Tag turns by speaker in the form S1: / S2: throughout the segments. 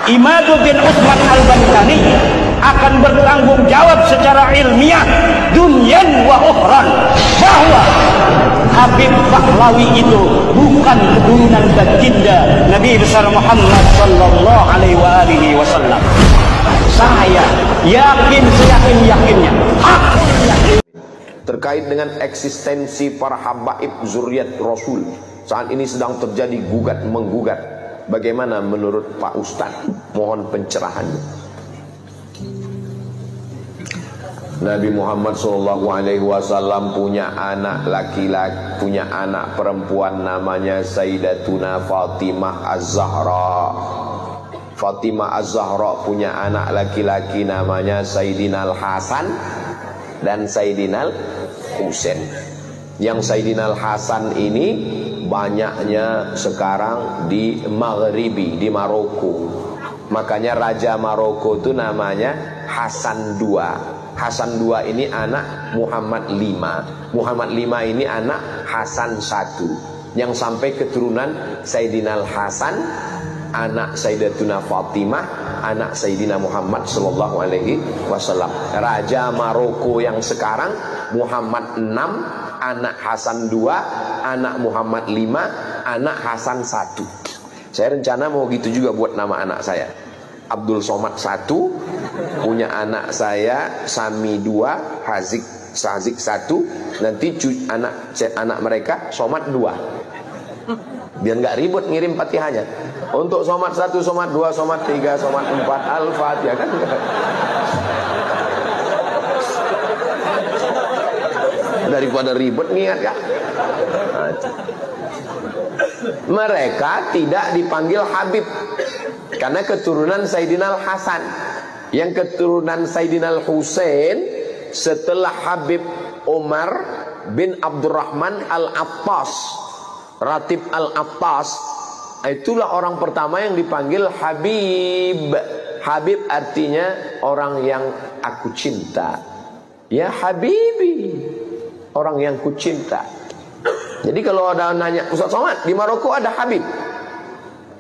S1: Imaduddin Utsman Al-Bantani akan bertanggung jawab secara ilmiah dunyan wa ukhran bahwa Habib Pahlawi itu bukan keturunan baginda Nabi besar Muhammad sallallahu alaihi wasallam. Saya yakin, seyakin-yakinnya
S2: terkait dengan eksistensi para habaib zuriat Rasul. Saat ini sedang terjadi gugat menggugat. Bagaimana menurut Pak Ustadz? Mohon pencerahannya. Nabi Muhammad SAW punya anak laki-laki, punya anak perempuan namanya Sayyidatuna Fatimah Az-Zahra. Fatimah Az-Zahra punya anak laki-laki namanya Sayyidina Al-Hasan dan Sayyidina Al-Husain. Yang Sayyidina Al-Hasan ini banyaknya sekarang di Maghribi, di Maroko. Makanya Raja Maroko itu namanya Hasan II. Hasan II ini anak Muhammad V. Muhammad V ini anak Hasan I. Yang sampai keturunan Sayyidina Al-Hasan, anak Sayyidatuna Fatimah, anak Sayyidina Muhammad sallallahu alaihi wasallam. Raja Maroko yang sekarang Muhammad VI, anak Hasan II, anak Muhammad V, anak Hasan I. Saya rencana mau gitu juga buat nama anak saya. Abdul Somad I, punya anak saya Sami II, Sazik I, nanti anak mereka Somad II. Biar nggak ribut ngirim Fatihahnya. Untuk Somad 1, Somad 2, Somad 3, Somad 4, Al-Fatihah kan. Daripada ribut niat kan. Mereka tidak dipanggil Habib karena keturunan Sayyidina Al-Hasan. Yang keturunan Sayyidina Al-Husain setelah Habib Umar bin Abdurrahman Al-Attas, Ratib Al-Attas, itulah orang pertama yang dipanggil Habib. Habib artinya orang yang aku cinta. Ya Habibi, orang yang ku cinta. Jadi kalau ada nanya, Ustaz Somad, di Maroko ada Habib?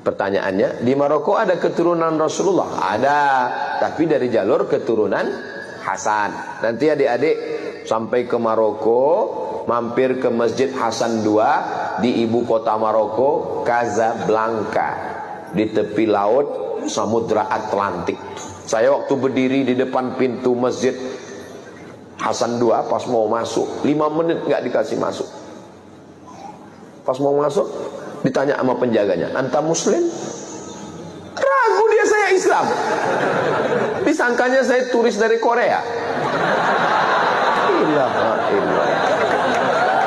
S2: Pertanyaannya, di Maroko ada keturunan Rasulullah? Ada, tapi dari jalur keturunan Hasan. Nanti adik-adik sampai ke Maroko, mampir ke Masjid Hasan II di ibu kota Maroko, Casablanca, di tepi laut Samudra Atlantik. Saya waktu berdiri di depan pintu Masjid Hasan II, pas mau masuk 5 menit nggak dikasih masuk. Pas mau masuk ditanya sama penjaganya, "Anta muslim?" Ragu dia, saya Islam. Disangkanya saya turis dari Korea.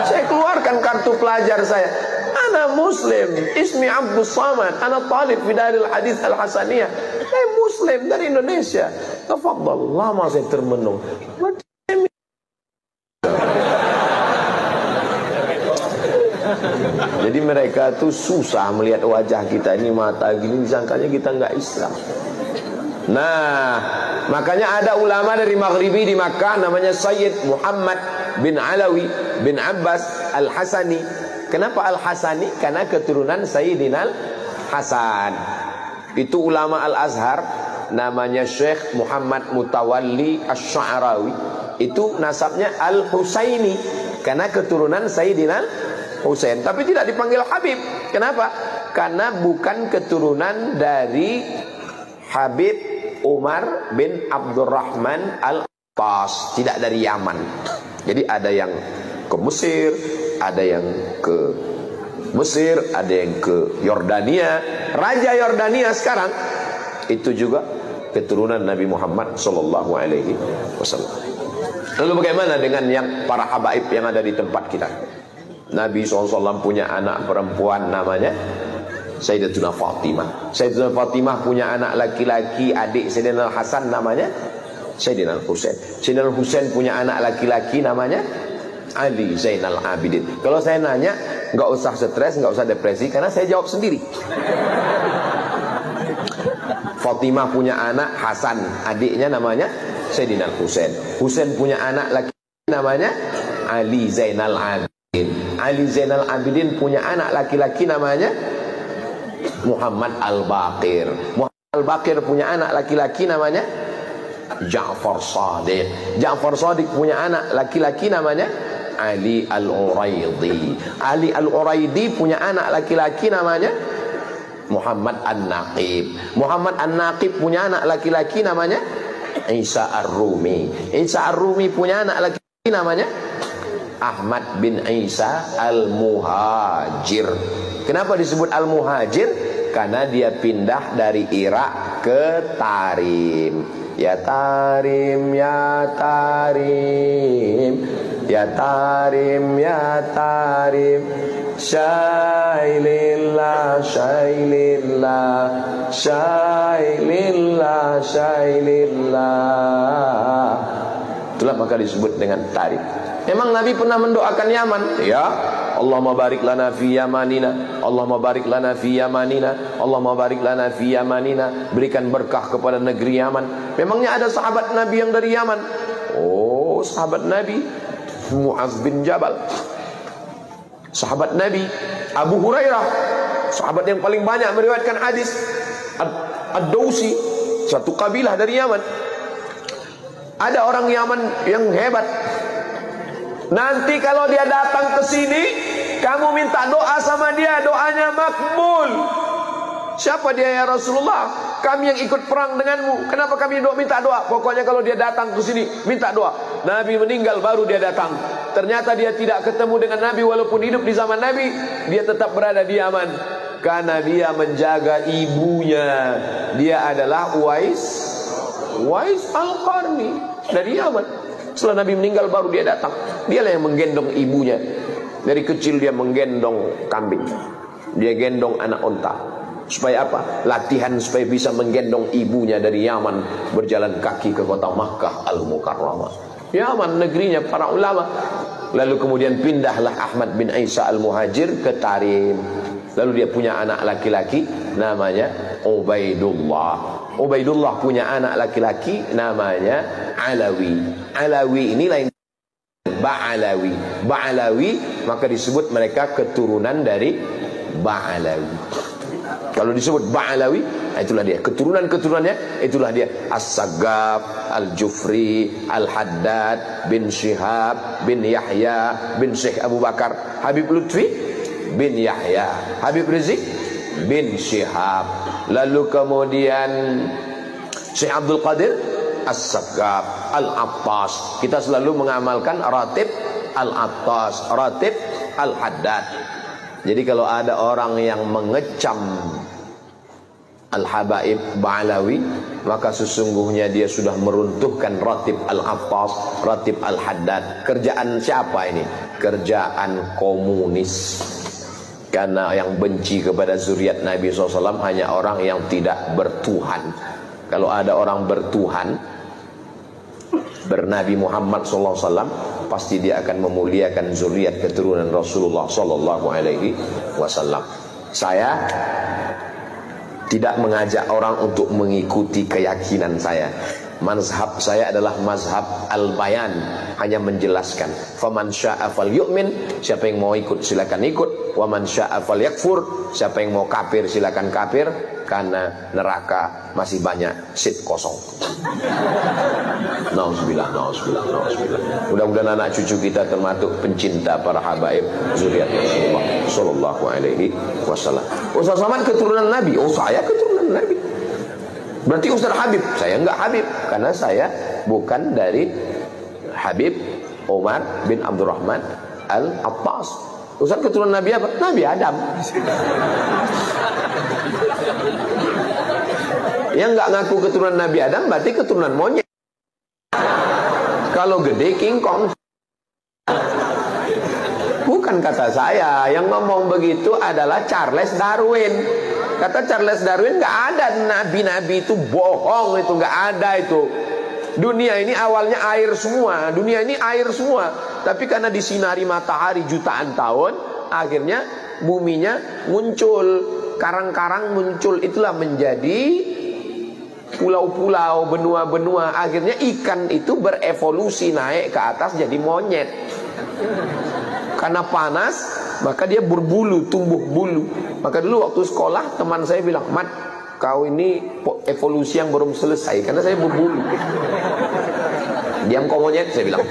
S2: Saya keluarkan kartu pelajar saya. Ana muslim, ismi Abdul Samad, ana talib fi Daril Hadis Al-Hasaniyah. Saya muslim dari Indonesia. Tafadhal. Lama saya termenung. Jadi mereka tuh susah melihat wajah kita ini, mata gini, disangkanya kita nggak Islam. Nah, makanya ada ulama dari Maghribi di Makkah namanya Sayyid Muhammad bin Alawi bin Abbas Al-Hasani. Kenapa Al-Hasani? Karena keturunan Sayyidina Al-Hasan. Itu ulama Al-Azhar namanya Syekh Muhammad Mutawalli Asy-Sya'rawi. Itu nasabnya Al-Husaini karena keturunan Sayyidina Husain, tapi tidak dipanggil Habib. Kenapa? Karena bukan keturunan dari Habib Umar bin Abdurrahman Al-Attas, tidak dari Yaman. Jadi ada yang ke Mesir, ada yang ke Mesir, ada yang ke Yordania. Raja Yordania sekarang itu juga keturunan Nabi Muhammad sallallahu alaihi wasallam. Lalu bagaimana dengan yang para habaib yang ada di tempat kita? Nabi SAW punya anak perempuan namanya Sayyidatuna Fatimah. Sayyidatuna Fatimah punya anak laki-laki, adik Sayyidina Al-Hasan namanya Sayyidina Al-Husain. Sayyidina Al-Husain punya anak laki-laki namanya Ali Zainal Abidin. Kalau saya nanya, nggak usah stres, nggak usah depresi, karena saya jawab sendiri. Fatimah punya anak Hasan, adiknya namanya Sayyidina Al-Husain. Husain punya anak laki namanya Ali Zainal Abidin. Ali Zainal Abidin punya anak laki-laki namanya Muhammad Al-Baqir. Al-Baqir punya anak laki-laki namanya Ja'far Shadiq. Ja'far Shadiq punya anak laki-laki namanya Ali Al-Uraidi. Ali Al-Uraidi punya anak laki-laki namanya Muhammad An-Naqib. Muhammad An-Naqib punya anak laki-laki namanya Isa Ar-Rumi. Isa Ar-Rumi punya anak laki-laki namanya Ahmad bin Isa Al-Muhajir. Kenapa disebut Al-Muhajir? Karena dia pindah dari Irak ke Tarim. Ya Tarim, ya Tarim, ya Tarim, ya Tarim, Syailillah, Syailillah, Syailillah, Syailillah. Itulah maka disebut dengan Tarim. Memang Nabi pernah mendoakan Yaman? Ya. Allahumma barik lana fi yamanina, Allahumma barik lana fi yamanina, Allahumma barik lana fi yamanina. Berikan berkah kepada negeri Yaman. Memangnya ada sahabat Nabi yang dari Yaman? Oh, sahabat Nabi Mu'adz bin Jabal, sahabat Nabi Abu Hurairah, sahabat yang paling banyak meriwayatkan hadis. Ad-Dausi, satu kabilah dari Yaman. Ada orang Yaman yang hebat. Nanti kalau dia datang ke sini, kamu minta doa sama dia, doanya makbul. Siapa dia ya Rasulullah? Kami yang ikut perang denganmu. Kenapa kami minta doa? Pokoknya kalau dia datang ke sini, minta doa. Nabi meninggal baru dia datang. Ternyata dia tidak ketemu dengan Nabi walaupun hidup di zaman Nabi. Dia tetap berada di Yaman karena dia menjaga ibunya. Dia adalah Uwais Al-Qarni dari Yaman. Setelah Nabi meninggal baru dia datang. Dialah yang menggendong ibunya. Dari kecil dia menggendong kambing, dia gendong anak unta. Supaya apa? Latihan supaya bisa menggendong ibunya dari Yaman, berjalan kaki ke kota Makkah Al-Mukarramah. Yaman negerinya para ulama. Lalu kemudian pindahlah Ahmad bin Isa Al-Muhajir ke Tarim. Lalu dia punya anak laki-laki namanya Ubaidullah. Ubaidullah punya anak laki-laki namanya Alawi. Alawi ini lain Ba'alawi. Ba'alawi maka disebut mereka keturunan dari Ba'alawi. Kalau disebut Ba'alawi, itulah dia keturunan-keturunannya, itulah dia As-Saggaf, Al-Jufri, Al-Haddad bin Syihab bin Yahya bin Syekh Abu Bakar, Habib Lutfi bin Yahya, Habib Rizik bin Syihab. Lalu kemudian Syekh Abdul Qadir As-Saggaf, Al-Attas. Kita selalu mengamalkan Ratib Al-Attas, Ratib Al-Haddad. Jadi kalau ada orang yang mengecam Al-Habaib Ba'alawi, maka sesungguhnya dia sudah meruntuhkan Ratib Al-Attas, Ratib Al-Haddad. Kerjaan siapa ini? Kerjaan komunis. Karena yang benci kepada zuriat Nabi SAW hanya orang yang tidak bertuhan. Kalau ada orang bertuhan, bernabi Muhammad SAW, pasti dia akan memuliakan zuriat keturunan Rasulullah SAW. Saya tidak mengajak orang untuk mengikuti keyakinan saya. Mazhab saya adalah mazhab al-bayan, hanya menjelaskan. Faman syaa falyu'min, siapa yang mau ikut silakan ikut. Wa man syaa falyakfur, siapa yang mau kafir silakan kafir, karena neraka masih banyak seat kosong. Nauzubillah, nauzubillah, nauzubillah. Mudah-mudahan anak cucu kita termasuk pencinta para habaib zuriat Rasulullah sallallahu alaihi wasallam. Ustaz Somad keturunan Nabi. Oh, saya keturunan Nabi. Berarti Ustaz Habib. Saya enggak Habib, karena saya bukan dari Habib Umar bin Abdurrahman Al-Attas. Ustaz keturunan Nabi apa? Nabi Adam. Yang enggak ngaku keturunan Nabi Adam berarti keturunan monyet. Kalau gede King Kong. Bukan kata saya, yang ngomong begitu adalah Charles Darwin. Kata Charles Darwin, nggak ada nabi-nabi itu, bohong itu, nggak ada itu. Dunia ini awalnya air semua, dunia ini air semua. Tapi karena disinari matahari jutaan tahun, akhirnya buminya muncul, karang-karang muncul, itulah menjadi pulau-pulau, benua-benua. Akhirnya ikan itu berevolusi naik ke atas jadi monyet. Karena panas, maka dia berbulu, tumbuh bulu. Maka dulu waktu sekolah teman saya bilang, Mat, kau ini evolusi yang belum selesai, karena saya berbulu. Diam kau monyet, saya bilang.